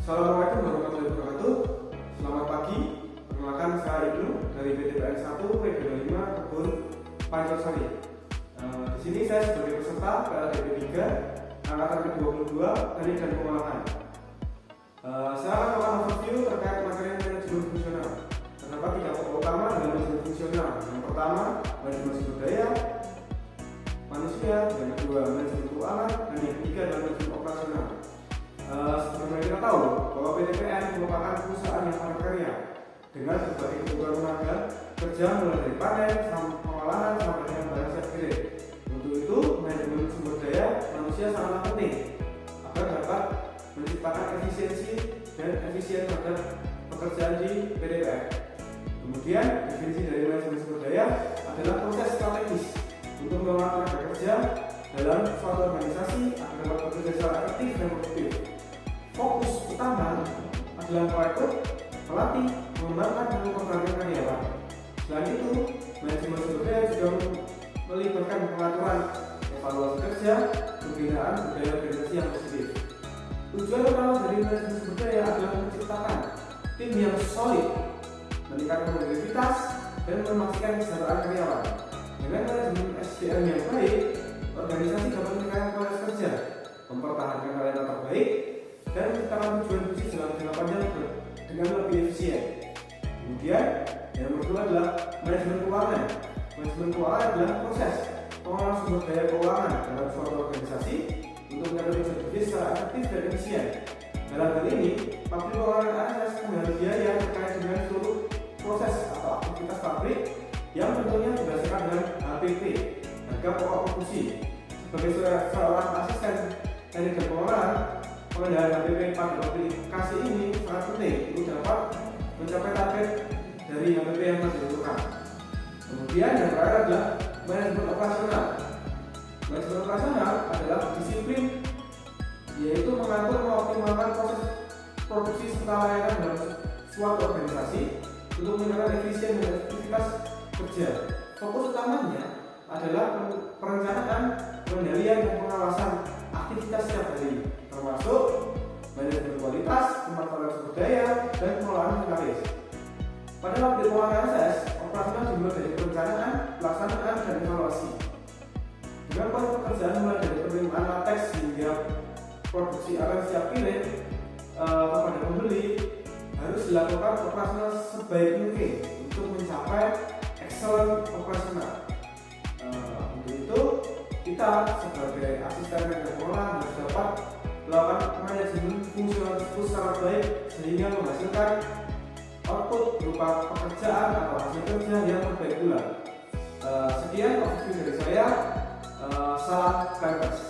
Assalamualaikum warahmatullahi wabarakatuh. Selamat pagi. Perkenalkan, saya Ibnu dari PTPN 1 P25 Kebun Pancosari. Di sini saya sebagai peserta PLDP 3 angkatan ke-22 Teknik dan Pengolahan. Saya akan melakukan overview terkait materi manajemen fungsional. Terdapat 3 pokok utama dalam manajemen fungsional. Yang pertama, manajemen sumber daya manusia, yang kedua manajemen keuangan, dan yang ketiga adalah manajemen operasional. Sebenarnya kita tahu bahwa PTPN merupakan perusahaan yang padat karya dengan berbagai kebutuhan tenaga kerja mulai dari panen, pengolahan sampai dengan barang siap kirim. Untuk itu, manajemen sumber daya manusia sangatlah penting agar dapat menciptakan efisiensi dan efisien terhadap pekerjaan di PTPN. Kemudian, definisi dari manajemen sumber daya adalah proses strategis untuk mengelola tenaga kerja dalam suatu organisasi agar dapat bekerja secara efektif dan produktif. Fokus utama adalah merekrut, melatih, mengembangkan dan memperbaiki karyawan. Selain itu, manajemen sumber daya juga melibatkan pengaturan evaluasi kerja, pembinaan budaya organisasi yang positif. Tujuan utama dari manajemen sumber daya adalah menciptakan tim yang solid, meningkatkan produktivitas, dan memastikan kesejahteraan karyawan. Dengan manajemen SDM yang baik, organisasi dapat meningkatkan kualitas kerja, mempertahankan karyawan terbaik, dan menciptakan tujuan bisnis dalam jangka panjang dengan lebih efisien. Kemudian, yang kedua adalah manajemen keuangan. Manajemen keuangan adalah proses pengelolaan sumber daya keuangan dalam suatu organisasi untuk mencapai tujuan bisnis secara efektif dan efisien. Dalam hal ini, pabrik pengelolaan akses pengendalian biaya terkait dengan seluruh proses atau aktivitas pabrik yang tentunya berdasarkan dengan HPP, harga pokok produksi. Sebagai seorang asisten teknik dan pengolahan, pengendalian HPP pada aplikasi ini sangat penting untuk dapat mencapai target dari HPP yang telah ditentukan. Kemudian yang terakhir adalah manajemen operasional. Manajemen operasional adalah disiplin, yaitu mengatur mengoptimalkan proses produksi serta layanan dalam suatu organisasi untuk meningkatkan efisien dan efektivitas kerja. Fokus utamanya adalah perencanaan, pengendalian, dan pengawasan aktivitas setiap hari, termasuk manajemen kualitas, pemanfaatan sumber daya, dan pengelolaan inventaris. Pada waktu pengelolaan akses, operasional dimulai dari perencanaan, pelaksanaan, dan evaluasi. Dengan proses pekerjaan mulai dari penerimaan latex hingga produksi akan siap kirim kepada pembeli, harus dilakukan operasional sebaik mungkin untuk mencapai excellent operasional. Untuk itu, kita sebagai asisten manajer pengolahan harus dapat melakukan manajemen fungsional tersebut secara baik sehingga menghasilkan output berupa pekerjaan atau hasil kerja yang terbaik pula. Sekian overview dari saya. Salam Pempers.